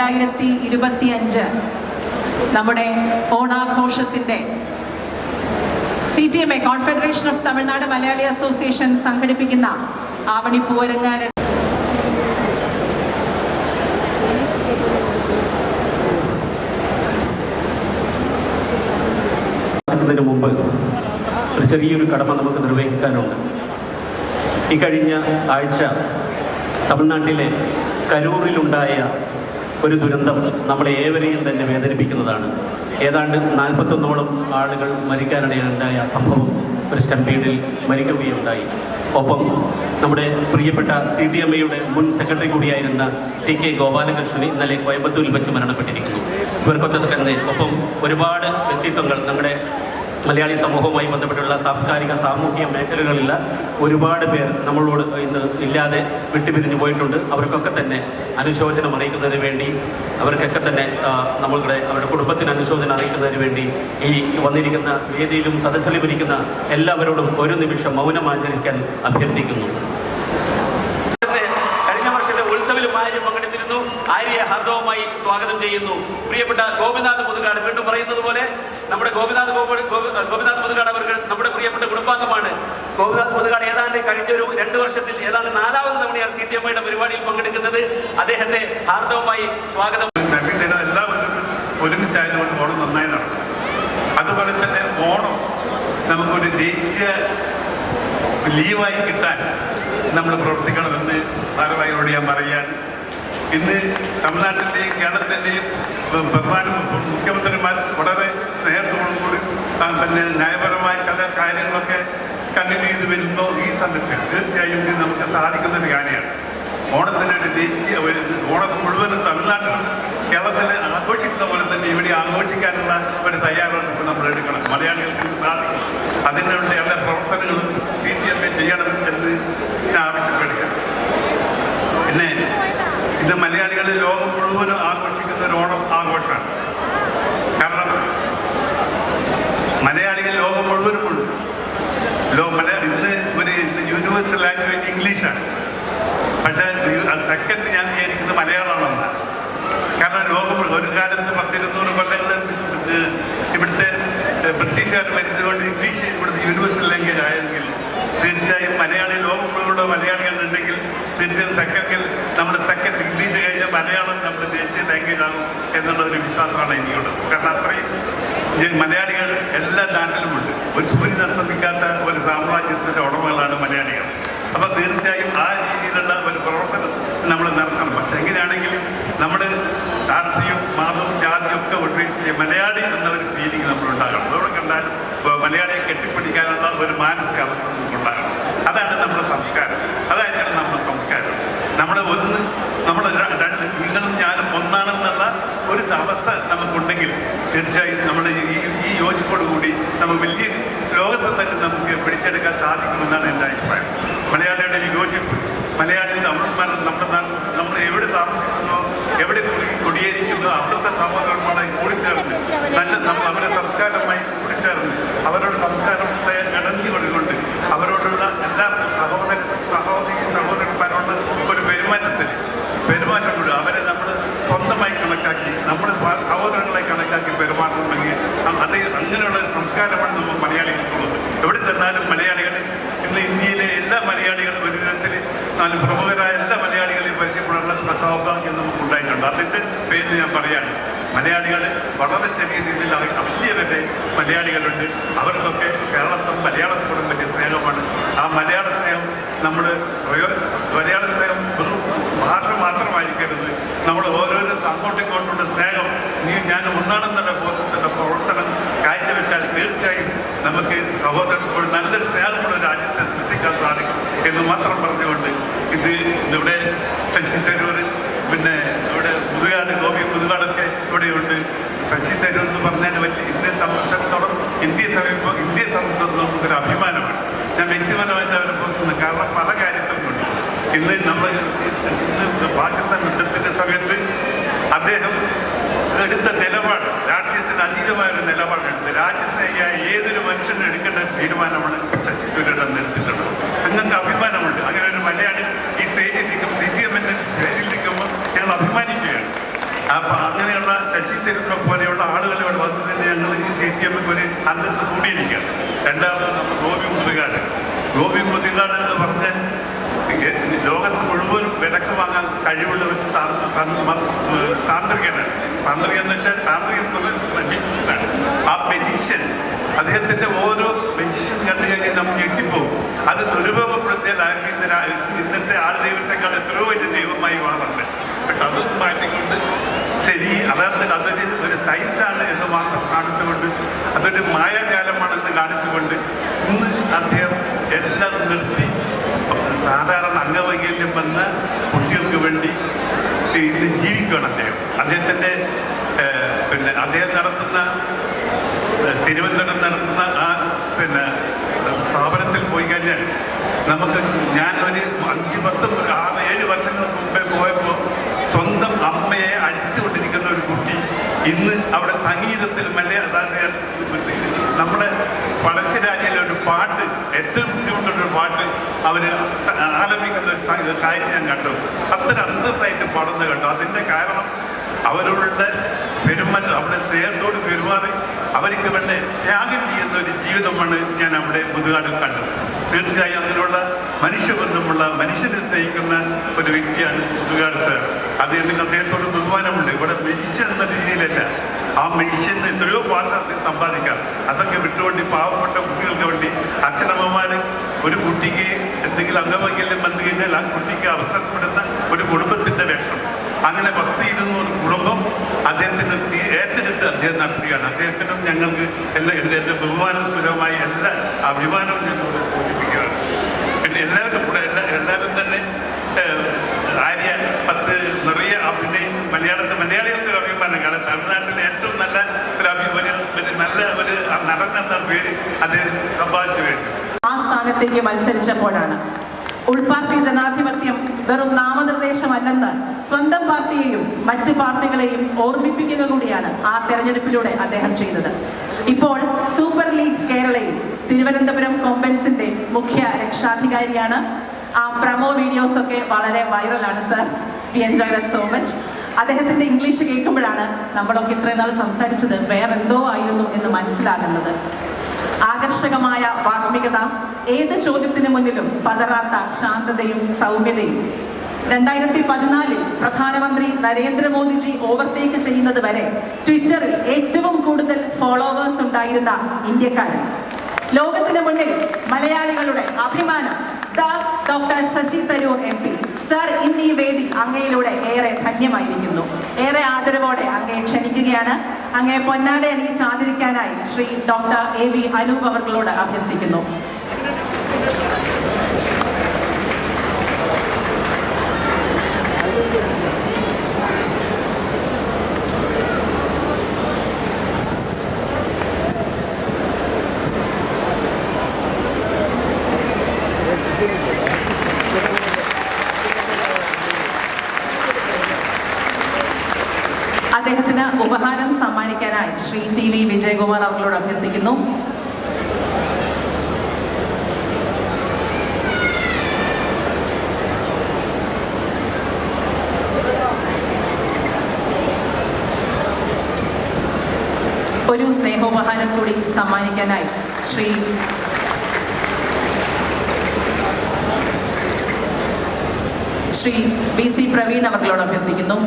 2025 നമ്മുടെ ഓണാഘോഷത്തിന്റെ CTMA confederation of Tamil Nadu Malayali association സംഘടിപ്പിക്കുന്ന ആവണി പൂരങ്ങാരൻ മുമ്പ് ഒരു ചെറിയൊരു കടമ നമുക്ക് നിർവഹിക്കാനുണ്ട്. ഈ കഴിഞ്ഞ ആഴ്ച തമിഴ്നാട്ടിലെ കരൂറിലുണ്ടായ ഒരു ദുരന്തം നമ്മളെ ഏവരെയും തന്നെ വേദനിപ്പിക്കുന്നതാണ്. ഏതാണ്ട് 41ഓളം ആളുകൾ മരിക്കാനിടയുണ്ടായ സംഭവം ഒരു സ്റ്റംപീഡിൽ മരിക്കുകയുണ്ടായി. ഒപ്പം നമ്മുടെ പ്രിയപ്പെട്ട CTMAയുടെ മുൻ സെക്രട്ടറി കൂടിയായിരുന്ന CK ഗോപാലകൃഷ്ണൻ ഇന്നലെ കോയമ്പത്തൂരിൽ വെച്ച് മരണപ്പെട്ടിരിക്കുന്നു. ഇവർക്കൊക്കെ തന്നെ ഒപ്പം ഒരുപാട് വ്യക്തിത്വങ്ങൾ നമ്മുടെ മലയാളി സമൂഹവുമായി ബന്ധപ്പെട്ടുള്ള സാംസ്കാരിക സാമൂഹിക മേഖലകളിലുള്ള ഒരുപാട് പേർ നമ്മളോട് ഇന്ന് ഇല്ലാതെ വിട്ടുപിരിഞ്ഞു പോയിട്ടുണ്ട്. അവർക്കൊക്കെ തന്നെ അനുശോചനം അറിയിക്കുന്നതിന് വേണ്ടി അവർക്കൊക്കെ തന്നെ നമ്മളുടെ അവരുടെ കുടുംബത്തിന് അനുശോചനം അറിയിക്കുന്നതിന് വേണ്ടി ഈ വന്നിരിക്കുന്ന വേദിയിലും സദസ്സിലും ഇരിക്കുന്ന എല്ലാവരോടും ഒരു നിമിഷം മൗനമാചരിക്കാൻ അഭ്യർത്ഥിക്കുന്നു. കഴിഞ്ഞ വർഷത്തെ ഉത്സവിലും ആര്യ പങ്കെടുത്തിരുന്നു. ആര്യ ഹാർദവമായി സ്വാഗതം ചെയ്യുന്നു. പ്രിയപ്പെട്ട ഗോപിനാഥ് മുതുകാട്, വീണ്ടും പറയുന്നത് പോലെ നമ്മുടെ ഗോപിനാഥ് മുതുകാട് അവർ നമ്മുടെ പ്രിയപ്പെട്ട കുടുംബാംഗമാണ്. ഗോപിനാഥ് മുതുകാട് ഏതാണ്ട് കഴിഞ്ഞ ഒരു 2 വർഷത്തിൽ ഏതാണ്ട് 4ാമത് തവണയാണ് CTMAയുടെ പരിപാടിയിൽ പങ്കെടുക്കുന്നത്. അദ്ദേഹത്തെ ഹാർദവമായി സ്വാഗതം. എല്ലാവരും ഒരുമിച്ചായതുകൊണ്ട് ഓണം നന്നായി നടക്കും. അതുപോലെ തന്നെ ഓണം നമുക്കൊരു ദേശീയ ലീവായി കിട്ടാൻ നമ്മൾ പ്രവർത്തിക്കണമെന്ന് ഭാരവാഹികളോട് ഞാൻ പറയുകയാണ്. ഇന്ന് തമിഴ്നാട്ടിൻ്റെയും കേരളത്തിൻ്റെയും പ്രധാന മുഖ്യമന്ത്രിമാർ വളരെ സ്നേഹത്തോടുകൂടി പിന്നെ ന്യായപരമായ ചില കാര്യങ്ങളൊക്കെ കണ്ടിന്യൂ ചെയ്ത് വരുന്നു. ഈ സമയത്ത് തീർച്ചയായും ഇത് നമുക്ക് സാധിക്കുന്നൊരു കാര്യമാണ്. ഓണത്തിൻ്റെ ഒരു ദേശീയ ഓണം മുഴുവനും തമിഴ്നാട്ടിലും കേരളത്തിൽ ആഘോഷിക്കുന്ന പോലെ തന്നെ ഇവിടെ ആഘോഷിക്കാനുള്ള ഒരു തയ്യാറെടുപ്പ് നമ്മൾ എടുക്കണം. മലയാളികൾക്ക് ഇത് സാധിക്കും. അതിനുള്ള എല്ലാ പ്രവർത്തനങ്ങളും CTMA ചെയ്യണം എന്ന് ഞാൻ ആവശ്യപ്പെടുക. പിന്നെ ഇത് മലയാളികൾ ലോകം മുഴുവനും ആഘോഷിക്കുന്ന ഒരു ഓണം ആഘോഷമാണ്. കാരണം മലയാളികൾ ലോകം മുഴുവനുമുണ്ട്. ഇന്ന് ഒരു യൂണിവേഴ്സൽ ലാംഗ്വേജ് ഇംഗ്ലീഷാണ്. പക്ഷേ സെക്കൻഡ് ഞാൻ വിചാരിക്കുന്നത് മലയാളമാണെന്നാണ്. കാരണം ലോകം ഒരു കാലത്ത് 100-200 കൊല്ലങ്ങൾ ഇവിടുത്തെ ബ്രിട്ടീഷുകാർ ഭരിച്ചുകൊണ്ട് ഇംഗ്ലീഷ് ഇവിടുത്തെ യൂണിവേഴ്സൽ ലാംഗ്വേജ് ആയെങ്കിൽ തീർച്ചയായും മലയാളി ലോകം മുഴുവനുള്ള മലയാളികളുണ്ടെങ്കിൽ തീർച്ചയായും നമ്മുടെ സെക്കൻഡ് ഇംഗ്ലീഷ് കഴിഞ്ഞാൽ മലയാളം നമ്മുടെ ദേശീയ ലാംഗ്വേജ് ആകും എന്നുള്ള ഒരു വിശ്വാസമാണ് എനിക്കുള്ളത്. കാരണം അത്രയും മലയാളികൾ എല്ലാ നാട്ടിലുമുണ്ട്. ഒരു സൂര്യൻ അസ്തമിക്കാത്ത ഒരു സാമ്രാജ്യത്തിൻ്റെ ഉടമകളാണ് മലയാളികൾ. അപ്പോൾ തീർച്ചയായും ആ രീതിയിലുള്ള ഒരു പ്രവർത്തനം നമ്മൾ നടത്തണം. പക്ഷെ എങ്ങനെയാണെങ്കിൽ നമ്മൾ രാഷ്ട്രീയവും മതവും ജാതിയും ഒക്കെ ഉപേക്ഷിച്ച് മലയാളി എന്ന ഒരു ഫീലിംഗ് നമ്മളുണ്ടാകണം. അതോടെ കണ്ടാൽ മലയാളിയെ കെട്ടിപ്പിടിക്കാനുള്ള ഒരു മാനസികാവസ്ഥ നമുക്കുണ്ടാകണം. അതാണ് നമ്മുടെ സംസ്കാരം. അതായിരിക്കണം നമ്മുടെ സംസ്കാരം. നിങ്ങളും ഞാനും ഒന്നാണെന്നുള്ള ഒരു അവസ്ഥ നമുക്കുണ്ടെങ്കിൽ തീർച്ചയായും നമ്മൾ ഈ യോജിപ്പോടുകൂടി നമുക്ക് വലിയ ലോകത്തെ തന്നെ നമുക്ക് പിടിച്ചെടുക്കാൻ സാധിക്കുമെന്നാണ് എൻ്റെ അഭിപ്രായം. മലയാളിയുടെ യോജിപ്പ്, മലയാളി തമിഴന്മാർ നമ്മൾ എവിടെ താമസിക്കുന്നോ എവിടെ കുടിയേരിക്കുന്നോ അവിടുത്തെ സഹോദരന്മാരായി കൂടിച്ചേർന്ന് അവരുടെ സംസ്കാരമായി കൂടിച്ചേർന്ന് അവരുടെ സംസ്കാരത്തെ ഇണങ്ങി കൊടുക്കൊണ്ട് അവരോടുള്ള എല്ലാ സഹോദരന്മാരോട് ഒരു പെരുമാറ്റം കൂടി അവരെ നമ്മൾ സ്വന്തമായി കണക്കാക്കി നമ്മുടെ സഹോദരങ്ങളെ കണക്കാക്കി പെരുമാറണമെങ്കിൽ അങ്ങനെയുള്ള സംസ്കാരമാണ് നമ്മൾ മലയാളികൾക്കുള്ളത്. എവിടെ ചെന്നാലും മലയാളികൾ ഇന്ന് ഇന്ത്യയിലെ എല്ലാ മലയാളികളും ഒരു വിധത്തിൽ പ്രമുഖരായ എല്ലാ മലയാളികളെയും പരിചയപ്പെടാനുള്ള സൗഭാഗ്യം നമുക്ക് ഉണ്ടായിട്ടുണ്ട്. അതിൻ്റെ പേരിൽ ഞാൻ പറയാണ്, മലയാളികൾ വളരെ ചെറിയ രീതിയിൽ വലിയ വരെ മലയാളികളുണ്ട്. അവർക്കൊക്കെ കേരളത്തിലും മലയാളത്തോടും വലിയ സ്നേഹമാണ്. ആ മലയാള സ്നേഹം മലയാള സ്നേഹം വെറും ഭാഷ മാത്രമായിരിക്കരുത്. നമ്മൾ ഓരോരോ അങ്ങോട്ടും ഇങ്ങോട്ടുള്ള സ്നേഹം ഞാൻ ഒന്നാണെന്നുള്ള ബോധത്തിൻ്റെ പ്രവർത്തനം കാഴ്ചവെച്ചാൽ തീർച്ചയായും നമുക്ക് ഒരു നല്ലൊരു സ്നേഹമുള്ള രാജ്യത്തെ സൃഷ്ടിക്കാൻ സാധിക്കും എന്ന് മാത്രം പറഞ്ഞുകൊണ്ട് ഇവിടെ ശശി തരൂർ, പിന്നെ ഇവിടെ മുതുകാടൊക്കെ ഇവിടെയുണ്ട്. ശശി തരൂർ എന്ന് പറഞ്ഞാൽ ഇന്ത്യയെ സംബന്ധിച്ചിടത്തോളം ഇന്ത്യയെ സംബന്ധിച്ചിടത്തോളം നമുക്കൊരു അഭിമാനമാണ്. ഞാൻ വ്യക്തിപരമായിട്ട് അവരെ പുറത്തുനിന്ന് കാരണം പല കാര്യത്തിലുണ്ട്. ഇന്ന് പാകിസ്ഥാൻ യുദ്ധത്തിൻ്റെ സമയത്ത് അദ്ദേഹം എടുത്ത നിലപാട് രാഷ്ട്രീയത്തിന് അതീതമായൊരു നിലപാടെടുത്ത് രാജ്യസ്നേഹിയായ ഏതൊരു മനുഷ്യനും എടുക്കേണ്ട തീരുമാനമാണ് ശശി തരൂർ എടുത്തിട്ടുള്ളത്. നിങ്ങൾക്ക് അഭിമാനമുണ്ട്. അങ്ങനെ ഒരു മലയാളി ഈ സ്റ്റേജിൽ CTMന്റെ പേരിൽ നിൽക്കുമ്പോൾ ഞങ്ങൾ അഭിമാനിക്കുകയാണ്. ആ ശശി തരൂരിനെ പോലെയുള്ള ആളുകൾ ഇവിടെ വന്നു തന്നെ ഞങ്ങൾ ഈ CPM ഒരു അന്തസ്സ് കൂടിയിരിക്കുകയാണ്. രണ്ടാമത് നമ്മൾ ഗോപി മുതികാട് എന്ന് പറഞ്ഞ ലോകത്ത് മുഴുവനും വിലക്ക് വാങ്ങാൻ കഴിവുള്ള ഒരു താന്ത്രികനാണ്. താന്ത്രികൻ എന്ന് വെച്ചാൽ താന്ത്രികൻ എന്നുള്ള മെജിഷ്യനാണ്. ആ മെജിഷ്യൻ അദ്ദേഹത്തിൻ്റെ ഓരോ മെജിഷ്യൻ കണ്ടു കഴിഞ്ഞാൽ നമുക്ക് ഞെട്ടിപ്പോകും. അത് ദുരുപയോഗപ്പെടുത്തിയാൽ ഇന്നത്തെ ആൾ ദൈവത്തെക്കാൾ എത്രയോ വലിയ ദൈവമായി മാറുന്നുണ്ട്. പക്ഷെ അത് മാറ്റിക്കൊണ്ട് ശരി യഥാർത്ഥത്തിൽ അതൊരു സയൻസാണ് എന്ന് മാത്രം കാണിച്ചുകൊണ്ട് അതൊരു മായാജാലമാണെന്ന് കാണിച്ചുകൊണ്ട് ഇന്ന് അദ്ദേഹം എല്ലാം നിർത്തി സാധാരണ അംഗവൈകല്യം വന്ന കുട്ടികൾക്ക് വേണ്ടി ഇന്ന് ജീവിക്കുകയാണ് അദ്ദേഹത്തിൻ്റെ അദ്ദേഹം നടത്തുന്ന തിരുവനന്തപുരം നടത്തുന്ന ആ സ്ഥാപനത്തിൽ പോയി കഴിഞ്ഞാൽ നമുക്ക് ഞാനൊരു 5-10 6-7 വർഷങ്ങൾക്ക് മുമ്പേ പോയപ്പോൾ സ്വന്തം അമ്മയെ അടിച്ചുകൊണ്ടിരിക്കുന്ന ഒരു കുട്ടി ഇന്ന് അവിടെ സംഗീതത്തിൽ അതായത് നമ്മുടെ പഴശ്ശിരാജയിലെ ഒരു പാട്ട് ഏറ്റവും ബുദ്ധിമുട്ടുള്ളൊരു പാട്ട് അവർ ആലപിക്കുന്ന ഒരു കാഴ്ച ഞാൻ കണ്ടു. അത്ര അന്തസ്സായിട്ട് പാടുന്ന കണ്ടു. അതിൻ്റെ കാരണം അവരുടെ പെരുമാറ്റം അവിടെ സ്നേഹത്തോട് പെരുമാറി അവർക്ക് വേണ്ട ത്യാഗം ചെയ്യുന്ന ഒരു ജീവിതമാണ് ഞാൻ അവിടെ മുതുകാടിൽ കണ്ടത്. തീർച്ചയായും അങ്ങനെയുള്ള മനുഷ്യബന്ധമുള്ള മനുഷ്യനെ സ്നേഹിക്കുന്ന ഒരു വ്യക്തിയാണ് മുതുകാട് സാർ. അത് എനിക്ക് അദ്ദേഹത്തോട് ബഹുമാനമുണ്ട്. ഇവിടെ മെജിഷ്യൻ എന്ന രീതിയിലല്ല, ആ മെജിഷ്യന് എത്രയോ പാശ്ചാത്യം സമ്പാദിക്കാം. അതൊക്കെ വിട്ടുകൊണ്ട് പാവപ്പെട്ട കുട്ടികൾക്ക് വേണ്ടി അച്ഛനമ്മമാർ ഒരു കുട്ടിക്ക് എന്തെങ്കിലും അംഗവൈകല്യം വന്നു കഴിഞ്ഞാൽ ആ കുട്ടിക്ക് അവസരപ്പെടുന്ന ഒരു കുടുംബത്തിൻ്റെ വേഷം. അങ്ങനെ 10-200 കുടുംബം അദ്ദേഹത്തിന് ഏറ്റെടുത്ത് അദ്ദേഹം നടത്തുകയാണ്. അദ്ദേഹത്തിനും ഞങ്ങൾക്ക് എൻ്റെ ബഹുമാനസ്വരമായ എല്ലാ അഭിമാനവും ഞങ്ങൾ സൂചിപ്പിക്കുകയാണ്. പിന്നെ എല്ലാവരും തന്നെ ആര്യ 10 നിറയെ അഭിനയിച്ച് മലയാളികൾക്ക് ഒരു അഭിമാനം. കാരണം തമിഴ്നാട്ടിലെ ഏറ്റവും നല്ല ഒരു നല്ല ഒരു നടൻ എന്ന പേര് അദ്ദേഹം സമ്പാദിച്ചു കഴിഞ്ഞു. ആ സ്ഥാനത്തേക്ക് മത്സരിച്ചപ്പോഴാണ് ഉൾപാർട്ടി ജനാധിപത്യം വെറും നാമനിർദ്ദേശമല്ലെന്ന് സ്വന്തം പാർട്ടിയെയും മറ്റു പാർട്ടികളെയും ഓർമ്മിപ്പിക്കുക കൂടിയാണ് ആ തെരഞ്ഞെടുപ്പിലൂടെ അദ്ദേഹം ചെയ്തത്. ഇപ്പോൾ സൂപ്പർ ലീഗ് കേരളയിൽ തിരുവനന്തപുരം കോമ്പൻസിന്റെ മുഖ്യ രക്ഷാധികാരിയാണ്. ആ പ്രമോ വീഡിയോസ് ഒക്കെ വളരെ വൈറലാണ് sir. We enjoy that so much. അദ്ദേഹത്തിന്റെ ഇംഗ്ലീഷ് കേൾക്കുമ്പോഴാണ് നമ്മളൊക്കെ ഇത്രയും നാൾ സംസാരിച്ചത് വേറെന്തോ ആയിരുന്നു എന്ന് മനസ്സിലാകുന്നത്. ആകർഷകമായ വാഗ്മികത, ഏത് ചോദ്യത്തിന് മുന്നിലും പതറാത്ത ശാന്തതയും സൗമ്യതയും. 2014 പ്രധാനമന്ത്രി നരേന്ദ്രമോദിജി ഓവർടേക്ക് ചെയ്യുന്നത് വരെ ട്വിറ്ററിൽ ഏറ്റവും കൂടുതൽ ഫോളോവേഴ്സ് ഉണ്ടായിരുന്ന ഇന്ത്യക്കാരൻ. ലോകത്തിന് മുന്നിൽ മലയാളികളുടെ അഭിമാനം doctor Shashi Tharoor MP. Sir, ഇന്ന് ഈ വേദി അങ്ങയിലൂടെ ഏറെ ധന്യമായിരിക്കുന്നു. ഏറെ ആദരവോടെ അങ്ങയെ ക്ഷണിക്കുകയാണ്. അങ്ങയെ പൊന്നാട അണിയിച്ച് ആദരിക്കാനായി ശ്രീ ഡോക്ടർ AV അനൂപ് അവർകളോട് അഭ്യർത്ഥിക്കുന്നു. അദ്ദേഹത്തിന് ഉപഹാരം സമ്മാനിക്കാനായി ശ്രീ TV വിജയകുമാർ അവர்களോട് അഭ്യർത്ഥിക്കുന്നു. ഒരു സ്നേഹോപഹാരം കൂടി സമ്മാനിക്കാനായി ശ്രീ BC പ്രവീൺ അവர்களോട് അഭ്യർത്ഥിക്കുന്നു.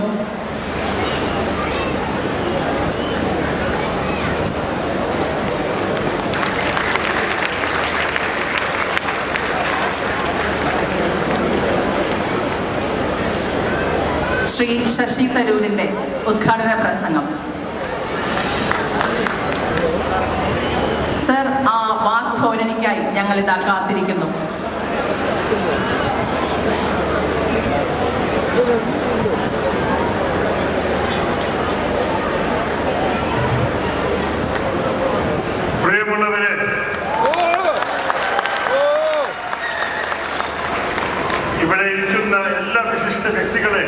ശ്രീ ശശി തരൂരിന്റെ ഉദ്ഘാടന പ്രസംഗം. സർ, ആ വാഗ്ധോരണിക്കായി ഞങ്ങൾ ഇതാ കാത്തിരിക്കുന്നു. പ്രിയമുള്ളവരെ, ഇവിടെ ഇരിക്കുന്ന എല്ലാ വിശിഷ്ട വ്യക്തികളെ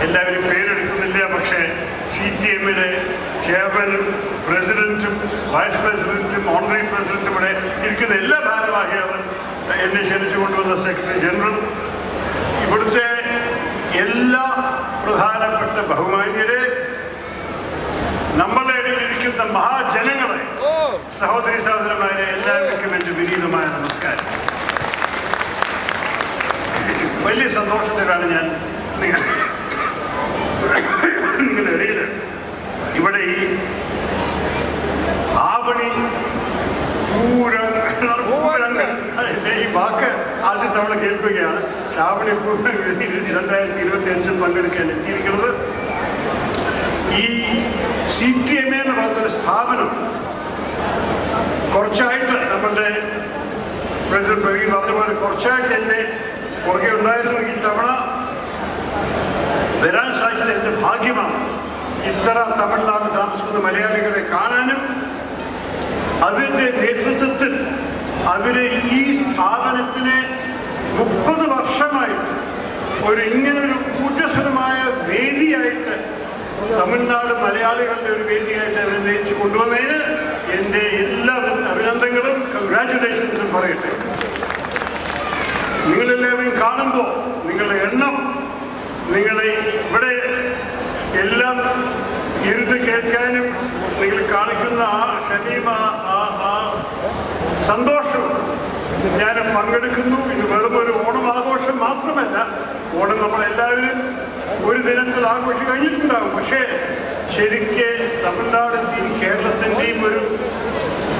എല്ലാവരും പേരെടുക്കുന്നില്ല. പക്ഷേ CTM-യുടെ ചെയർമാനും പ്രസിഡന്റും വൈസ് പ്രസിഡന്റും ഓണററി പ്രസിഡന്റും ഇവിടെ ഇരിക്കുന്ന എല്ലാ ഭാരവാഹികളും എന്നെ ക്ഷണിച്ചു കൊണ്ടുവന്ന സെക്രട്ടറി ജനറൽ, ഇവിടുത്തെ എല്ലാ പ്രധാനപ്പെട്ട ബഹുമാന്യരെ, നമ്മളുടെ ഇടയിൽ ഇരിക്കുന്ന മഹാജനങ്ങളെ, സഹോദരി സഹോദരന്മാരെ, എല്ലാവർക്കും എൻ്റെ വിനീതമായ നമസ്കാരം. വലിയ സന്തോഷത്തിലാണ് ഞാൻ നിങ്ങളുടെ ഇടയിൽ ഇവിടെ ഈ ആവണി പൂരങ്ങൾ, ഈ വാക്ക് ആദ്യം തവണ കേൾക്കുകയാണ്. ആവണി പൂരം 2025 പങ്കെടുക്കാൻ എത്തിയിരിക്കുന്നത്. ഈ CTMA എന്ന് പറഞ്ഞൊരു സ്ഥാപനം കുറച്ചായിട്ട് നമ്മളുടെ പ്രസിഡന്റ് പ്രവീൺ പറഞ്ഞ പോലെ കുറച്ചായിട്ട് എൻ്റെ പുറകെ ഉണ്ടായിരുന്നു. ഈ തവണ വരാൻ സാധിച്ചത് എൻ്റെ ഭാഗ്യമാണ്. ഇത്ര തമിഴ്നാട് താമസിക്കുന്ന മലയാളികളെ കാണാനും അവരുടെ നേതൃത്വത്തിൽ അവര് ഈ സ്ഥാപനത്തിനെ 30 വർഷമായിട്ട് ഇങ്ങനൊരു ഊർജ്ജസ്വലമായ വേദിയായിട്ട്, തമിഴ്നാട് മലയാളികളുടെ ഒരു വേദിയായിട്ട് അവരെ നയിച്ചു കൊണ്ടുവന്നതിന് എൻ്റെ എല്ലാവരും അഭിനന്ദനങ്ങളും കൺഗ്രാറ്റുലേഷൻസും പറയട്ടെ. നിങ്ങളെല്ലാവരും കാണുമ്പോൾ നിങ്ങളുടെ എണ്ണം, നിങ്ങളെ ഇവിടെ എല്ലാം ഇരുന്ന് കേൾക്കാനും നിങ്ങൾ കാണിക്കുന്ന ആ ക്ഷമയും ആ സന്തോഷവും ഞാൻ പങ്കെടുക്കുന്നു. ഇത് വെറും ഒരു ഓണം ആഘോഷം മാത്രമല്ല. ഓണം നമ്മളെല്ലാവരും ഒരു ദിനത്തിൽ ആഘോഷം കഴിഞ്ഞിട്ടുണ്ടാകും. പക്ഷേ ശരിക്ക് തമിഴ്നാടിൻ്റെയും കേരളത്തിൻ്റെയും ഒരു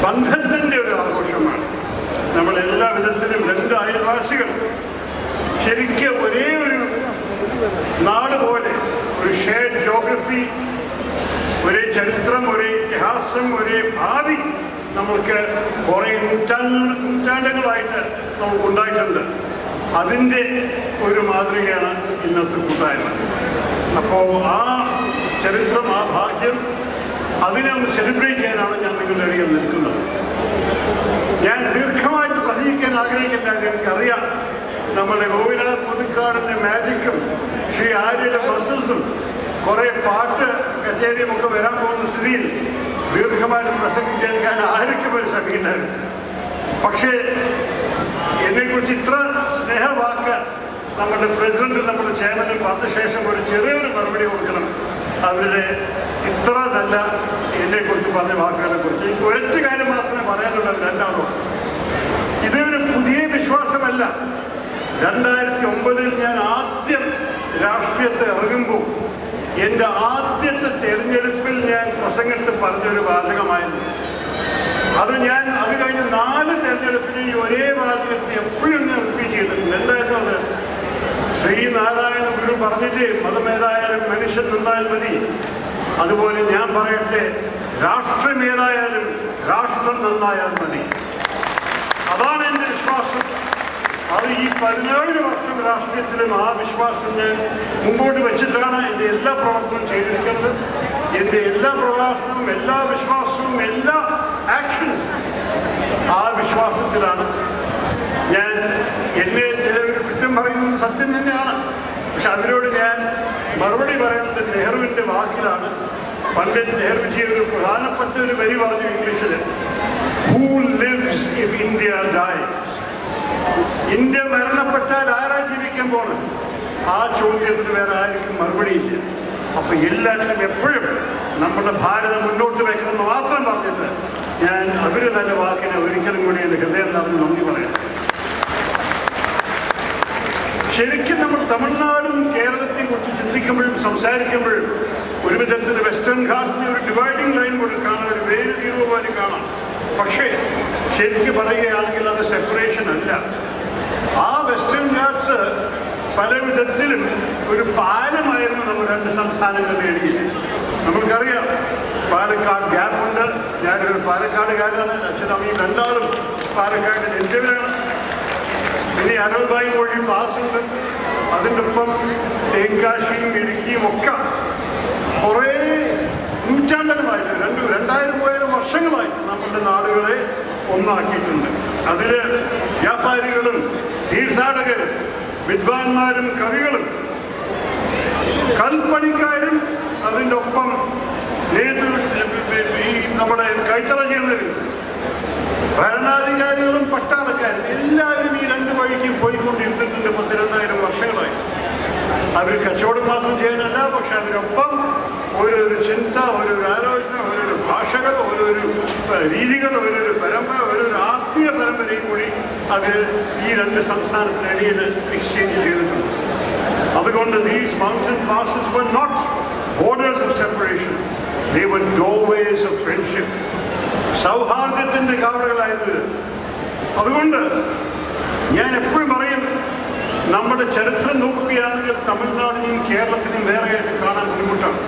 ബന്ധത്തിൻ്റെ ഒരു ആഘോഷമാണ്. നമ്മളെല്ലാ വിധത്തിലും രണ്ട് അയൽവാസികൾ ശരിക്ക് ഒരേ ഒരു നാട് പോലെ, ഒരു ഷെയർഡ് ജോഗ്രഫി, ഒരേ ചരിത്രം, ഒരേ ഇതിഹാസം, ഒരേ ഭാവി നമ്മൾക്ക് കുറേ നൂറ്റാണ്ടുകളായിട്ട് നമുക്കുണ്ടായിട്ടുണ്ട്. അതിൻ്റെ ഒരു മാതൃകയാണ് ഇന്നത്തെ കൂട്ടായ്മ. അപ്പോൾ ആ ചരിത്രം, ആ ഭാഗ്യം, അതിനെ ഒന്ന് സെലിബ്രേറ്റ് ചെയ്യാനാണ് ഞാൻ നിങ്ങളുടെ ഇടയിൽ നിൽക്കുന്നത്. ഞാൻ ദീർഘമായിട്ട് പ്രസംഗിക്കാൻ ആഗ്രഹിക്കുന്ന എനിക്കറിയാം. നമ്മുടെ ഗോപിനാഥ് മുതുക്കാടിൻ്റെ മാജിക്കും ശ്രീ ആര്യയുടെ മസിൽസും കുറേ പാട്ട് കച്ചേരിയും ഒക്കെ വരാൻ പോകുന്ന സ്ഥിതിയിൽ ദീർഘമായിട്ട് പ്രസംഗിക്കാൻ ആർക്കും ഒരു ശ്രമിക്കുന്നുണ്ട്. പക്ഷേ എന്നെക്കുറിച്ച് ഇത്ര സ്നേഹവാക്ക് നമ്മുടെ പ്രസിഡന്റ്, നമ്മുടെ ചെയർമാനും പറഞ്ഞ ശേഷം ഒരു ചെറിയൊരു മറുപടി കൊടുക്കണം. അവരുടെ ഇത്ര നല്ല എന്നെക്കുറിച്ച് പറഞ്ഞ വാക്കുകളെ കുറിച്ച് എനിക്ക് ഒരൊറ്റ കാര്യം മാത്രമേ പറയാനുള്ളൂ. രണ്ടാമതോ, ഇതൊരു പുതിയ വിശ്വാസമല്ല. 2009 ഞാൻ ആദ്യം രാഷ്ട്രീയത്തെ ഇറങ്ങുമ്പോൾ എൻ്റെ ആദ്യത്തെ തെരഞ്ഞെടുപ്പിൽ ഞാൻ പ്രസംഗത്തിൽ പറഞ്ഞൊരു വാചകമായിരുന്നു. അത് കഴിഞ്ഞ് 4 തെരഞ്ഞെടുപ്പിന് ഈ ഒരേ വാചകത്തെ എപ്പോഴും ഞാൻ റിപ്പീറ്റ് ചെയ്തിട്ടുണ്ട്. എന്തായിരുന്നു അത്? ശ്രീനാരായണ ഗുരു പറഞ്ഞില്ലേ, മതമേതായാലും മനുഷ്യൻ നന്നായാൽ മതി. അതുപോലെ ഞാൻ പറയട്ടെ, രാഷ്ട്രം ഏതായാലും രാഷ്ട്രം നന്നായാൽ മതി. അതാണ് എൻ്റെ വിശ്വാസം. അത് ഈ 17 വർഷം രാഷ്ട്രീയത്തിലും ആ വിശ്വാസം ഞാൻ മുമ്പോട്ട് വെച്ചിട്ടാണ് എൻ്റെ എല്ലാ പ്രവർത്തനവും ചെയ്തിരിക്കുന്നത്. എൻ്റെ എല്ലാ പ്രഭാഷണവും, എല്ലാ വിശ്വാസവും, എല്ലാ ആക്ഷൻസും ആ വിശ്വാസത്തിലാണ്. ഞാൻ എന്നെ ചിലവർ കുറ്റം പറയുന്നത് സത്യം തന്നെയാണ്. പക്ഷെ അതിനോട് ഞാൻ മറുപടി പറയുന്നത് നെഹ്റുവിൻ്റെ വാക്കിലാണ്. പണ്ഡിറ്റ് നെഹ്റുജി ഒരു പ്രധാനപ്പെട്ട ഒരു വരി പറഞ്ഞു ഇംഗ്ലീഷിൽ: "Who lives if India dies?" India മരണപ്പെട്ടാൽ ആരാ ജീവിക്കാൻ പോകണം? ആ ചോദ്യത്തിന് വേറെ ആർക്കും മറുപടിയില്ല. അപ്പൊ എല്ലാത്തിനും എപ്പോഴും നമ്മുടെ ഭാരതം മുന്നോട്ട് വെക്കണമെന്ന് മാത്രം പറഞ്ഞിട്ട് ഞാൻ അവര് നല്ല വാക്കിനെ ഒരിക്കലും കൂടി എൻ്റെ ഹൃദയം നിറഞ്ഞ് നന്ദി പറയാം. ശരിക്കും നമ്മൾ തമിഴ്നാടും കേരളത്തെയും കുറിച്ച് ചിന്തിക്കുമ്പോഴും സംസാരിക്കുമ്പോഴും ഒരു വിധത്തിൽ വെസ്റ്റേൺ ഘാട്സിനെ ഒരു ഡിവൈഡിങ് ലൈൻ പോലെ കാണാം, ഒരു വേര് തീർവ് പോലെ കാണാം. പക്ഷേ ശരിക്കും പറയുകയാണെങ്കിൽ അത് സെപ്പറേഷൻ അല്ല. ആ വെസ്റ്റേൺ ഘാട്സ് പല വിധത്തിലും ഒരു പാലമായിരുന്നു നമ്മൾ രണ്ട് സംസ്ഥാനങ്ങളുടെ ഇടയിൽ. നമ്മൾക്കറിയാം, പാലക്കാട് ഗ്യാപ്പുണ്ട്. ഞാനൊരു പാലക്കാടുകാരനാണ്. അച്ഛനമ്മയും രണ്ടാളും പാലക്കാട് ജനിച്ചവരാണ്. ഇനി അരൽബായി വഴി പാസുണ്ട്. അതിൻ്റെ ഒപ്പം തേങ്കാശിയും ഇടുക്കിയും ഒക്കെ കുറേ നൂറ്റാണ്ടുകളായിട്ട് 2000 വർഷങ്ങളായിട്ട് നമ്മുടെ നാടുകളെ ഒന്നാക്കിയിട്ടുണ്ട്. അതിൽ വ്യാപാരികളും തീർത്ഥാടകരും വിദ്വാൻമാരും കവികളും കൽപ്പണിക്കാരും അതിൻ്റെ ഒപ്പം ഈ നമ്മുടെ കൈത്തറ ചെയ്യുന്നവരും ഭരണാധികാരികളും പട്ടാളക്കാരും എല്ലാവരും ഈ രണ്ട് വഴിക്കും പോയിക്കൊണ്ടിരുന്നിട്ടുണ്ട് 10,000 വർഷങ്ങളായി. അവർ കച്ചവടം മാത്രം ചെയ്യാനല്ല, പക്ഷെ അതിനൊപ്പം ഓരോരു ചിന്ത, ഓരോരു ആലോചന, ഓരോരു ഭാഷകൾ, ഓരോരു രീതികൾ, ഓരോരു പരമ്പര, ഓരോരു ആത്മീയ പരമ്പരയും കൂടി അവർ ഈ രണ്ട് സംസ്ഥാനത്തിനിടയിൽ എക്സ്ചേഞ്ച് ചെയ്തിട്ടുണ്ട്. അതുകൊണ്ട് these mountain passes were not borders of separation. They were doorways of friendship. സൗഹാർദ്ദത്തിൻ്റെ കാവലുകളായിരുന്നു. അതുകൊണ്ട് ഞാൻ എപ്പോഴും പറയും, നമ്മുടെ ചരിത്രം നോക്കുകയാണെങ്കിൽ തമിഴ്നാടിനെയും കേരളത്തിനും വേറെയായിട്ട് കാണാൻ ബുദ്ധിമുട്ടാണ്.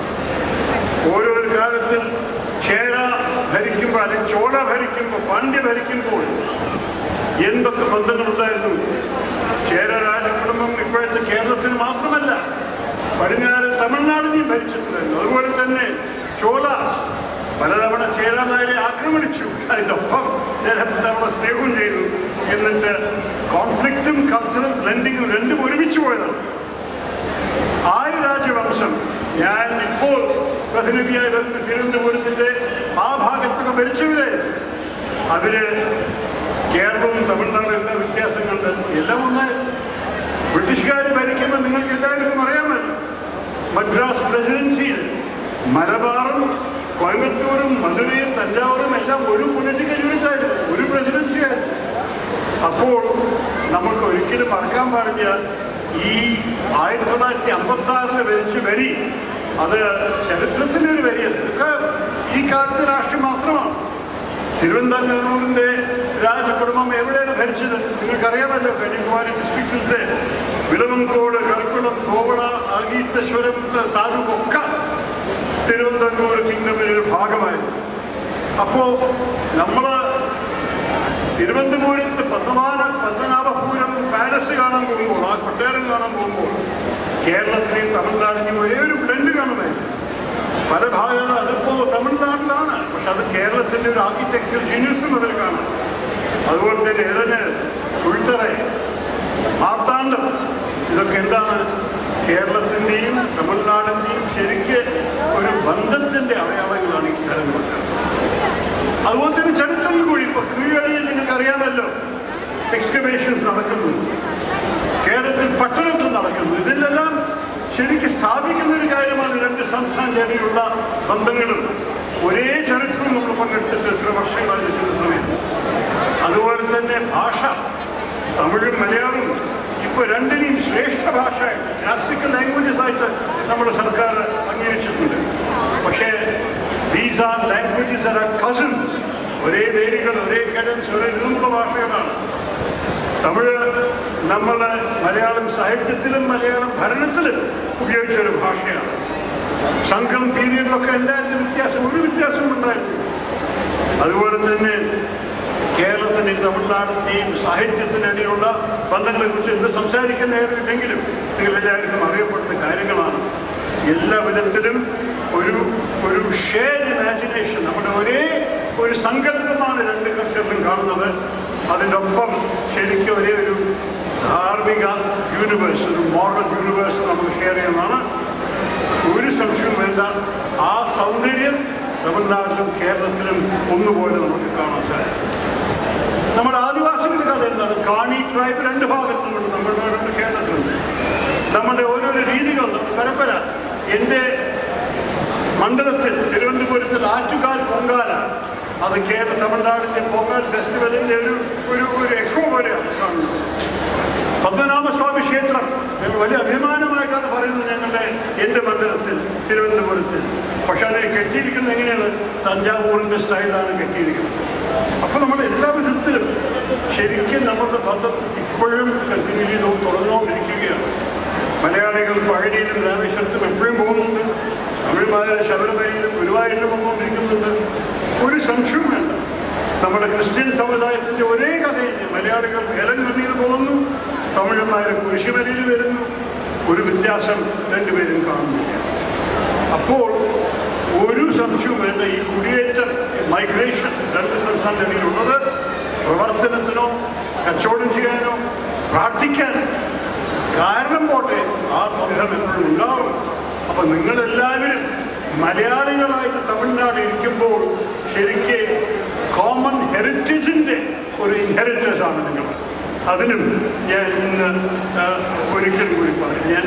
ഓരോരു കാലത്തിൽ ചേര ഭരിക്കുമ്പോൾ അല്ലെങ്കിൽ ചോള ഭരിക്കുമ്പോൾ, പാണ്ഡ്യ ഭരിക്കുമ്പോൾ എന്തൊക്കെ ബന്ധങ്ങളുണ്ടായിരുന്നു. ചേര രാജകുടുംബം ഇപ്പോഴത്തെ കേരളത്തിന് മാത്രമല്ല, പടിഞ്ഞാറ് തമിഴ്നാടിനെയും ഭരിച്ചിട്ടുണ്ടായിരുന്നു. അതുപോലെ തന്നെ ചോളാസ് പലതവണ ചേരാനാരെ ആക്രമണിച്ചു, അതിനൊപ്പം ചില തവണ സ്നേഹവും ചെയ്തു. എന്നിട്ട് കോൺഫ്ലിക്റ്റും കൾച്ചറൽ ബ്ലെൻഡിങ്ങും രണ്ടും ഒരുമിച്ച് പോയതാണ്. ആര്യ രാജവംശം ഞാൻ ഇപ്പോൾ പ്രതിനിധിയായി വരുന്ന തിരുവനന്തപുരത്തിൻ്റെ ആ ഭാഗത്തൊക്കെ ഭരിച്ചവരെ, അവര് കേരളവും തമിഴ്നാടും എന്താ വ്യത്യാസങ്ങളുണ്ട്? എല്ലാം ഒന്നായിരുന്നു. ബ്രിട്ടീഷുകാർ ഭരിക്കുമ്പോൾ നിങ്ങൾക്ക് എല്ലാവർക്കും അറിയാമല്ലോ, മദ്രാസ് പ്രസിഡൻസിയിൽ മലബാറും കോയമ്പത്തൂരും മധുരയും തഞ്ചാവൂരും എല്ലാം ഒരു പൊളിറ്റിക്കൽ യൂണിറ്റായിരുന്നു, ഒരു പ്രസിഡൻസിയായിരുന്നു. അപ്പോൾ നമുക്ക് ഒരിക്കലും മറക്കാൻ പാടില്ല, ഈ 1956 ഭരിച്ച വരി അത് ചരിത്രത്തിൻ്റെ ഒരു വരിയല്ല. ഇതൊക്കെ ഈ കാലത്തെ രാഷ്ട്രീയം മാത്രമാണ്. തിരുവനന്തപുരത്തിൻ്റെ രാജകുടുംബം എവിടെയാണ് ഭരിച്ചത്? നിങ്ങൾക്കറിയാമല്ലോ, കന്യാകുമാരി ഡിസ്ട്രിക്റ്റിലത്തെ വിളവൻകോട്, കൽക്കുളം, കോവള, അഗീതേശ്വരം താലൂക്കൊക്കെ തിരുവനന്തപുരം കിങ്ഡമിൻ്റെ ഒരു ഭാഗമായിരുന്നു. അപ്പോൾ നമ്മൾ തിരുവനന്തപുരത്ത് പത്മനാഭപുരം പാലസ് കാണാൻ പോകുമ്പോൾ, ആ കൊട്ടാരം കാണാൻ പോകുമ്പോൾ കേരളത്തിലെയും തമിഴ്നാടിനെയും ഒരേ ഒരു ബ്ലെൻഡ് കാണുമായിരുന്നു. പല ഭാഗങ്ങളും അതിപ്പോൾ തമിഴ്നാട്ടിലാണ്, പക്ഷെ അത് കേരളത്തിൻ്റെ ഒരു ആർക്കിടെക്ചർ ജീനിയസും അതിൽ കാണാം. അതുപോലെ തന്നെ ഇറഞ്ഞ്, ഉൾത്തറ, മാർത്താണ്ഡം, ഇതൊക്കെ എന്താണ്? കേരളത്തിൻ്റെയും തമിഴ്നാടിൻ്റെയും ശരിക്ക് ഒരു ബന്ധത്തിൻ്റെ അടയാളങ്ങളാണ് ഈ സ്ഥലങ്ങൾ. അതുപോലെ തന്നെ ചരിത്രം കൂടി ഇപ്പോൾ കീഴടിയിൽ നിങ്ങൾക്ക് അറിയാമല്ലോ, എക്സ്കവേഷൻസ് നടക്കുന്നു, കേരളത്തിൽ പട്ടണത്തിൽ നടക്കുന്നു. ഇതിലെല്ലാം ശരിക്കും സ്ഥാപിക്കുന്ന ഒരു കാര്യമാണ് രണ്ട് സംസ്ഥാനത്തിനിടയിലുള്ള ബന്ധങ്ങളും ഒരേ ചരിത്രവും നമ്മൾ പങ്കെടുത്തിട്ട് എത്ര വർഷങ്ങളായി നിൽക്കുന്ന സമയത്ത്. അതുപോലെ തന്നെ ഭാഷ, തമിഴും മലയാളവും ഇപ്പോൾ രണ്ടിനെയും ശ്രേഷ്ഠ ഭാഷയായിട്ട്, ക്ലാസിക്കൽ ലാംഗ്വേജസ് ആയിട്ട് നമ്മുടെ സർക്കാർ അംഗീകരിച്ചിട്ടുണ്ട്. പക്ഷേ these are languages are cousins. ഒരേ വേരുകൾ, ഒരേ കഡൻസ്, ഒരേ രൂപമുള്ള ഭാഷകളാണ്. തമിഴ് നമ്മൾ മലയാളം സാഹിത്യത്തിലും മലയാളം ഭരണത്തിലും ഉപയോഗിച്ചൊരു ഭാഷയാണ്. സംഘം പീരിയഡിലൊക്കെ എന്തായിരുന്നു വ്യത്യാസം? ഒരു വ്യത്യാസവും ഉണ്ടായിരുന്നു. അതുപോലെ തന്നെ കേരളത്തിൻ്റെയും തമിഴ്നാടിൻ്റെയും സാഹിത്യത്തിനിടയിലുള്ള ബന്ധങ്ങളെക്കുറിച്ച് ഇന്ന് സംസാരിക്കാൻ നേരിട്ടെങ്കിലും നിങ്ങളെല്ലാവർക്കും അറിയപ്പെടുന്ന കാര്യങ്ങളാണ്. എല്ലാ വിധത്തിലും ഒരു ഷെയർഡ് ഇമാജിനേഷൻ, നമ്മുടെ ഒരേ ഒരു സങ്കല്പമാണ് രണ്ട് കൾച്ചറിലും കാണുന്നത്. അതിൻ്റെ ഒപ്പം ശരിക്കും ഒരേ ഒരു ധാർമ്മിക യൂണിവേഴ്സ്, ഒരു മോറൽ യൂണിവേഴ്സ് നമുക്ക് ഷെയർ ചെയ്യുന്നതാണ്. ഒരു സംശയവും വേണ്ട. ആ സൗന്ദര്യം തമിഴ്നാട്ടിലും കേരളത്തിലും ഒന്നുപോലെ നമുക്ക് കാണാൻ സാധിക്കും. നമ്മുടെ ആദിവാസികളുടെ കഥ എന്താണ്? കാണി ട്രൈബ് രണ്ട് ഭാഗത്തുമുണ്ട്, തമിഴ്നാടുണ്ട്, കേരളത്തിലുണ്ട്. നമ്മുടെ ഓരോരോ രീതികൾ, നമ്മുടെ പരമ്പര. എൻ്റെ മണ്ഡലത്തിൽ തിരുവനന്തപുരത്തിൽ ആറ്റുകാൽ പൊങ്കാല, അത് തമിഴ്നാടിൻ്റെ പൊങ്കാൽ ഫെസ്റ്റിവലിൻ്റെ ഒരു എക്കോ പോലെയാണ് കാണുന്നത്. പത്മനാഭസ്വാമി ക്ഷേത്രം ഞങ്ങൾ വലിയ അഭിമാനമായിട്ടാണ് പറയുന്നത് എൻ്റെ മണ്ഡലത്തിൽ തിരുവനന്തപുരത്തിൽ. പക്ഷെ അതിനെ കെട്ടിയിരിക്കുന്നത് എങ്ങനെയാണ്? തഞ്ചാവൂരിൻ്റെ സ്റ്റൈലാണ് കെട്ടിയിരിക്കുന്നത്. അപ്പോൾ നമ്മൾ എല്ലാ വിധത്തിലും ശരിക്കും നമ്മളുടെ ബന്ധം ഇപ്പോഴും കണ്ടിന്യൂ ചെയ്ത് തുടർന്നുകൊണ്ടിരിക്കുകയാണ്. മലയാളികൾ പഴനിയിലും രാമേശ്വരത്തും എപ്പോഴും പോകുന്നുണ്ട്. തമിഴ്മാരുടെ ശബരിമലയിലും ഗുരുവായൂരിലും വന്നുകൊണ്ടിരിക്കുന്നുണ്ട്. ഒരു സംശയവും വേണ്ട. നമ്മുടെ ക്രിസ്ത്യൻ സമുദായത്തിൻ്റെ ഒരേ കഥയില്ല. മലയാളികൾ വേലങ്കണ്ണിയിൽ പോകുന്നു, തമിഴന്മാരെ കുരിശുമലയിൽ വരുന്നു. ഒരു വ്യത്യാസം രണ്ടുപേരും കാണുന്നില്ല. അപ്പോൾ ഒരു സംശയവും വേണ്ട. ഈ കുടിയേറ്റം, മൈഗ്രേഷൻ രണ്ട് സംസ്ഥാനത്തിനുള്ളത് പ്രവർത്തനത്തിനോ കച്ചവടം ചെയ്യാനോ പ്രാർത്ഥിക്കാനോ കാരണം പോട്ടെ, ആ ബന്ധം എപ്പോഴും ഉണ്ടാവും. അപ്പം നിങ്ങളെല്ലാവരും മലയാളികളായിട്ട് തമിഴ്നാട് ഇരിക്കുമ്പോൾ ശരിക്ക് കോമൺ ഹെറിറ്റേജിൻ്റെ ഒരു ഇൻഹെറിറ്റേഴ്സ് ആണ് നിങ്ങൾ. അതിനും ഞാൻ ഇന്ന് ഒരിക്കലും കൂടി പറയും. ഞാൻ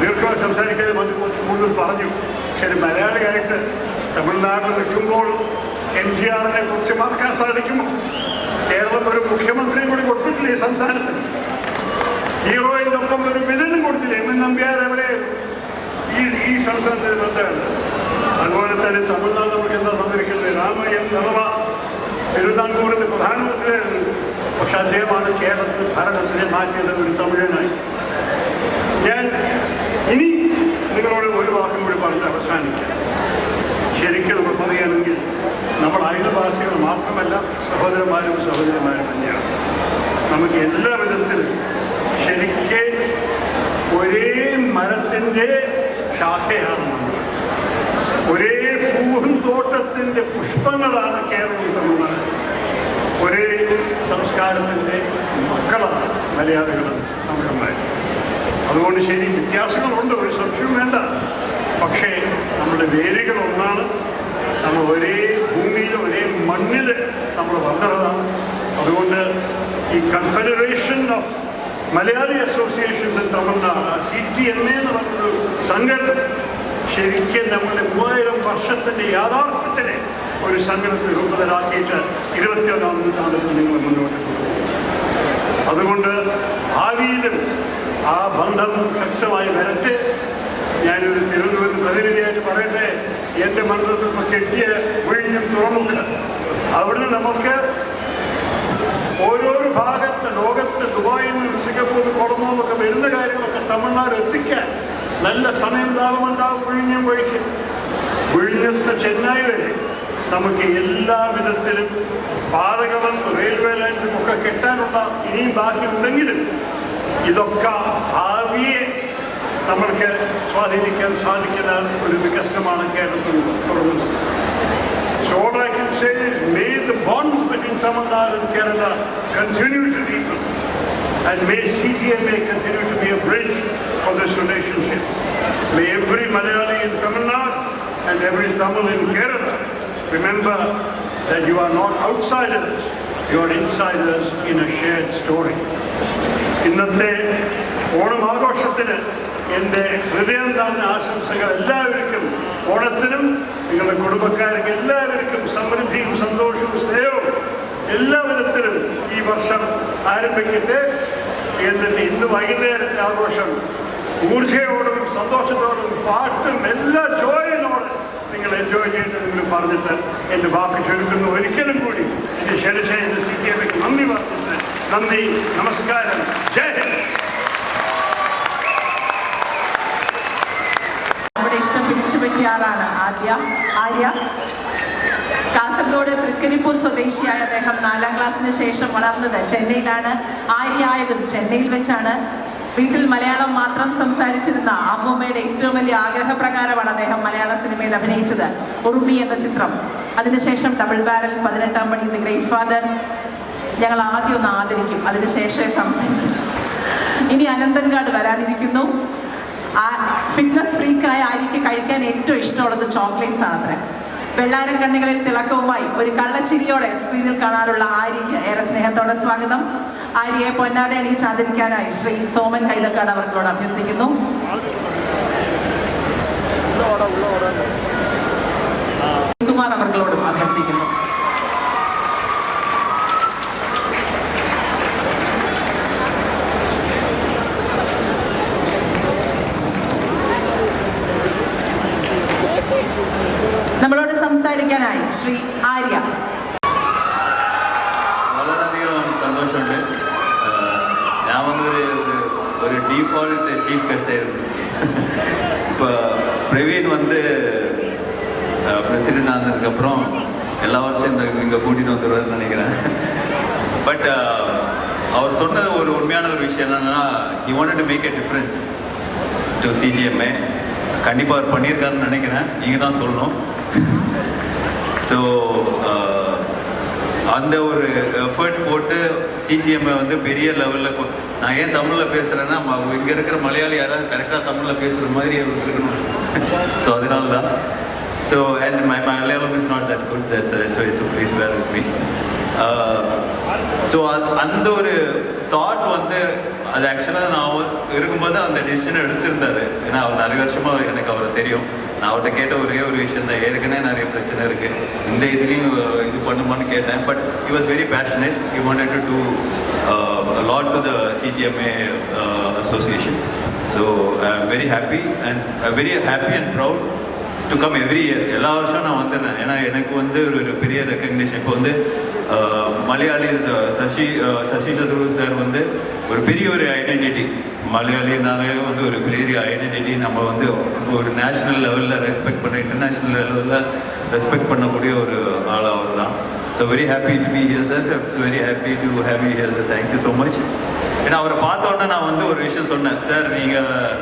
ദീർഘമായി സംസാരിക്കാതെ മറ്റു കുറച്ച് കൂടുതൽ പറഞ്ഞു. പക്ഷെ ഒരു മലയാളിയായിട്ട് തമിഴ്നാട്ടിൽ നിൽക്കുമ്പോൾ MGR-നെ കുറിച്ച് മറക്കാൻ സാധിക്കുമോ? കേരളം ഒരു മുഖ്യമന്ത്രിയും കൂടി കൊടുത്തിട്ടില്ലേ ഈ സംസ്ഥാനത്തിന്? ഹീറോയിൻ്റെ ഒപ്പം ഒരു വില്ലനും കൊടുത്തില്ലേ? എം. നമ്പ്യാർ എവിടെ ഈ സംസ്ഥാനത്തിന് ബന്ധമാണ്. അതുപോലെ തന്നെ തമിഴ്നാട് നമുക്ക് എന്താ തന്നിരിക്കുന്നത്? രാമയ്യൻ അഥവാ തിരുവിതാംകൂറിൻ്റെ പ്രധാനമന്ത്രിയായിരുന്നു. പക്ഷെ അദ്ദേഹമാണ് കേരളത്തിൽ ഭരണത്തിനെ മാറ്റിയത് ഒരു തമിഴനായി. ഞാൻ ഇനി നിങ്ങളോട് ഒരു വാക്കും കൂടി പറഞ്ഞ് അവസാനിക്കാം. ശരിക്കും നമ്മൾ പറയുകയാണെങ്കിൽ നമ്മൾ അയൽവാസികൾ മാത്രമല്ല, സഹോദരന്മാരും തന്നെയാണ്. നമുക്ക് എല്ലാ വിധത്തിലും ശരിക്ക് ഒരേ മരത്തിൻ്റെ ശാഖയാണ് നമ്മൾ. ഒരേ പൂന്തോട്ടത്തിൻ്റെ പുഷ്പങ്ങളാണ് കേരളവും തമിഴ്നാട്. ഒരേ സംസ്കാരത്തിൻ്റെ മക്കളാണ് മലയാളികളും തമിഴന്മാരും. അതുകൊണ്ട് ശരി, വ്യത്യാസങ്ങളുണ്ട്, ഒരു സംശയവും വേണ്ട. പക്ഷേ നമ്മുടെ വേരുകൾ ഒന്നാണ്. നമ്മൾ ഒരേ ഭൂമിയിൽ ഒരേ മണ്ണിൽ നമ്മൾ വളർന്നതാണ്. അതുകൊണ്ട് ഈ confederation of Malayali associations in Tamil Nadu, CTMA എന്ന് പറഞ്ഞൊരു സംഘടന, ശരിക്കും നമ്മുടെ 3000 വർഷത്തിൻ്റെ യാഥാർത്ഥ്യത്തിനെ ഒരു സംഘടനത്തെ രൂപത്തിലാക്കിയിട്ട് 21ാം നൂറ്റാണ്ടിൽ നിങ്ങൾ മുന്നോട്ട് കൊണ്ടുപോകും. അതുകൊണ്ട് ഭാവിയിലും ആ ബന്ധം ശക്തമായി വരട്ടെ. ഞാനൊരു തിരുവനന്തപുരത്ത് പ്രതിനിധിയായിട്ട് പറയട്ടെ, എൻ്റെ മണ്ഡലത്തിൽ ഇപ്പോൾ കെട്ടിയ വിഴിഞ്ഞം തുറമുഖ്, അവിടുന്ന് നമുക്ക് ഓരോരോ ഭാഗത്ത് ലോകത്ത് ദുബായിൽ നിന്നും സിംഗപ്പൂർ കൊളംബോന്നൊക്കെ വരുന്ന കാര്യങ്ങളൊക്കെ തമിഴ്നാട് എത്തിക്കാൻ നല്ല സമയമുണ്ടാകും. വിഴിഞ്ഞം വഴിക്ക് വിഴിഞ്ഞത്ത് ചെന്നൈ വരെ നമുക്ക് എല്ലാ വിധത്തിലും പാതകളും റെയിൽവേ ലൈൻസും ഒക്കെ കെട്ടാനുള്ള ഇനിയും ബാക്കി ഉണ്ടെങ്കിലും ഇതൊക്കെ ഭാവിയെ നമ്മൾക്ക് സ്വാധീനിക്കാൻ സാധിക്കുന്ന ഒരു വികസനമാണ് കേരളത്തിൽ തുടങ്ങുന്നത്. So all I can say is, may the bonds between Tamil Nadu and Kerala continue to deepen, and may CTMA continue to be a bridge for this relationship. May every Malayali in Tamil Nadu and every Tamil in Kerala remember that you are not outsiders, you are insiders in a shared story. ഇന്നത്തെ ഓണം ആഘോഷത്തിന് എൻ്റെ ഹൃദയം താഴ്ന്ന ആശംസകൾ എല്ലാവർക്കും, ഓണത്തിനും നിങ്ങളുടെ കുടുംബക്കാർക്ക് എല്ലാവർക്കും സമൃദ്ധിയും സന്തോഷവും സ്നേഹവും എല്ലാ വിധത്തിലും ഈ വർഷം ആരംഭിക്കട്ടെ. എന്നിട്ട് ഇന്ന് വൈകുന്നേരത്തെ ആഘോഷം ഊർജയോടും സന്തോഷത്തോടും പാട്ടും എല്ലാ ജോയിനോട് നിങ്ങൾ എൻജോയ് ചെയ്തിട്ട് നിങ്ങൾ പറഞ്ഞിട്ട് എൻ്റെ വാക്ക് ചുരുക്കുന്നു. ഒരിക്കലും കൂടി എന്നെ ക്ഷണിച്ച എൻ്റെ CTMAക്ക് നന്ദി പറഞ്ഞിട്ട് നന്ദി, നമസ്കാരം, ജയ് ഹിന്ദ്. നമ്മുടെ ഇഷ്ടം പിടിച്ചു പറ്റിയ ആളാണ് ആര്യ. കാസർഗോഡ് തൃക്കരിപ്പൂർ സ്വദേശിയായ അദ്ദേഹം 4ാം ക്ലാസ്സിന് ശേഷം വളർന്നത് ചെന്നൈയിലാണ്. ആര്യ ആയതും ചെന്നൈയിൽ വെച്ചാണ്. വീട്ടിൽ മലയാളം മാത്രം സംസാരിച്ചിരുന്ന അമ്മൂമ്മയുടെ ഏറ്റവും വലിയ ആഗ്രഹപ്രകാരമാണ് അദ്ദേഹം മലയാള സിനിമയിൽ അഭിനയിച്ചത്. ഉറുമി എന്ന ചിത്രം, അതിനുശേഷം ഡബിൾ ബാരൽ, 18ാം പടി, ദി ഗ്രേറ്റ് ഫാദർ. ഞങ്ങൾ ആദ്യം ഒന്ന് ആദരിക്കും, അതിനുശേഷം സംസാരിക്കും. ഇനി അനന്തൻകാട് വരാനിരിക്കുന്നു. ഫിറ്റ്നസ് ഫ്രീക്കായ ആര്യയ്ക്ക് കഴിക്കാൻ ഏറ്റവും ഇഷ്ടമുള്ളത് ചോക്ലേറ്റ്സ് ആണത്രേ. വെള്ളാരം കണ്ണുകളിൽ തിളക്കവുമായി ഒരു കള്ളച്ചിരിയോടെ സ്ക്രീനിൽ കാണാറുള്ള ആര്യയ്ക്ക് ഏറെ സ്നേഹത്തോടെ സ്വാഗതം. ആര്യയെ പൊന്നാടെ അണിയിച്ച് ആദരിക്കാനായി ശ്രീ സോമൻ കൈതക്കാട് അവർകളോട് അഭ്യർത്ഥിക്കുന്നു. കുമാർ അവർകളോടും അഭ്യർത്ഥിക്കുന്നു. നമ്മളോട് സംസാരിക്കാനായി ശ്രീ ആര്യ. വളരെയധികം സന്തോഷമുണ്ട്. ഞാൻ ഒരു ഡീഫോൾട്ട് ചീഫ് ഗസ്റ്റ് ആയിരുന്നു. இப்போ பிரவீன் பிரசிடென்ட் ஆனதுக்கப்புறம் எல்லா வருஷம் இங்கே கூட்டிகிட்டு வந்துடுவார்னு நினைக்கிறேன். பட் அவர் சொன்னது ஒரு உண்மையான ஒரு விஷயம் என்னன்னா, he wanted to make a difference to CTMA. கண்டிப்பாக அவர் பண்ணியிருக்காருன்னு நினைக்கிறேன், நீங்கள் தான் சொல்லணும். ஸோ அந்த ஒரு எஃபர்ட் போட்டு CTMA பெரிய லெவலில் நான் ஏன் தமிழில் பேசுகிறேன்னா, இங்கே இருக்கிற மலையாளி யாராவது கரெக்டாக தமிழில் பேசுகிற மாதிரி இருக்கணும். ஸோ அதனால தான். So and my Malayalam is not that good, that's why, so please bear with me. So அந்த ஒரு தாட் வந்து அது ஆக்சுவலாக நான் இருக்கும்போது அந்த டிசிஷனை எடுத்திருந்தாரு. ஏன்னா அவர் நிறைய வருஷமாக எனக்கு அவரை தெரியும். நான் அவர்கிட்ட கேட்ட ஒரே ஒரு விஷயம் தான், ஏற்கனவே நிறைய பிரச்சனை இருக்குது, இந்த இதுலேயும் இது பண்ணுமான்னு கேட்டேன். But he was very passionate. He wanted to do a lot to the CTMA association. So I'm very happy and proud to come every year. எல்லா வருஷம் நான் வந்துடுறேன். ஏன்னா எனக்கு வந்து ஒரு பெரிய ரெக்கக்னிஷன். இப்போ வந்து மலையாளி சசி சதுரு சார் வந்து ஒரு பெரிய ஒரு ஐடென்டிட்டி, மலையாளினாலே வந்து ஒரு பெரிய ஐடென்டிட்டி. நம்ம வந்து ஒரு நேஷ்னல் லெவலில் ரெஸ்பெக்ட் பண்ண, இன்டர்நேஷ்னல் லெவலில் ரெஸ்பெக்ட் பண்ணக்கூடிய ஒரு ஆள் அவர் தான். So very happy to be here sir. Very happy to have you here sir. Thank you so much. ஏன்னா அவரை பார்த்தோன்னே நான் வந்து ஒரு விஷயம் சொன்னேன், சார் நீங்கள்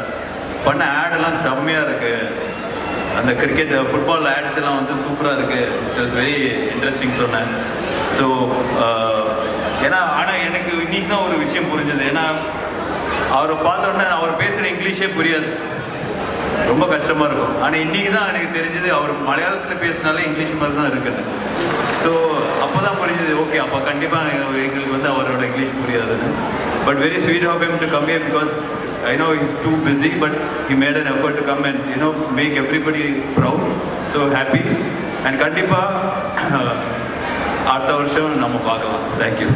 பண்ண ஆடெல்லாம் செம்மையாக இருக்குது, அந்த கிரிக்கெட் ஃபுட்பால் ஆட்ஸ் எல்லாம் வந்து சூப்பராக இருக்குது, இட் வாஸ் வெரி இன்ட்ரெஸ்டிங் சொன்னேன். ஸோ ஏன்னா ஆனால் எனக்கு இன்னைக்கு தான் ஒரு விஷயம் புரிஞ்சது. ஏன்னா அவரை பார்த்தோன்னே அவர் பேசுகிற இங்கிலீஷே புரியாது, ரொம்ப கஷ்டமாக இருக்கும். ஆனால் இன்றைக்கி தான் எனக்கு தெரிஞ்சது அவர் மலையாளத்தில் பேசினாலே இங்கிலீஷ் மாதிரி தான் இருக்குது. ஸோ அப்போ தான் புரிஞ்சது, ஓகே அப்போ கண்டிப்பாக எங்களுக்கு வந்து அவரோட இங்கிலீஷ் புரியாதுன்னு. But very sweet of him to come here because I know he's too busy, but he made an effort to come and make everybody proud. So happy, and kandipa அடுத்த வருஷம் நம்ம பார்க்கலாம். Thank you.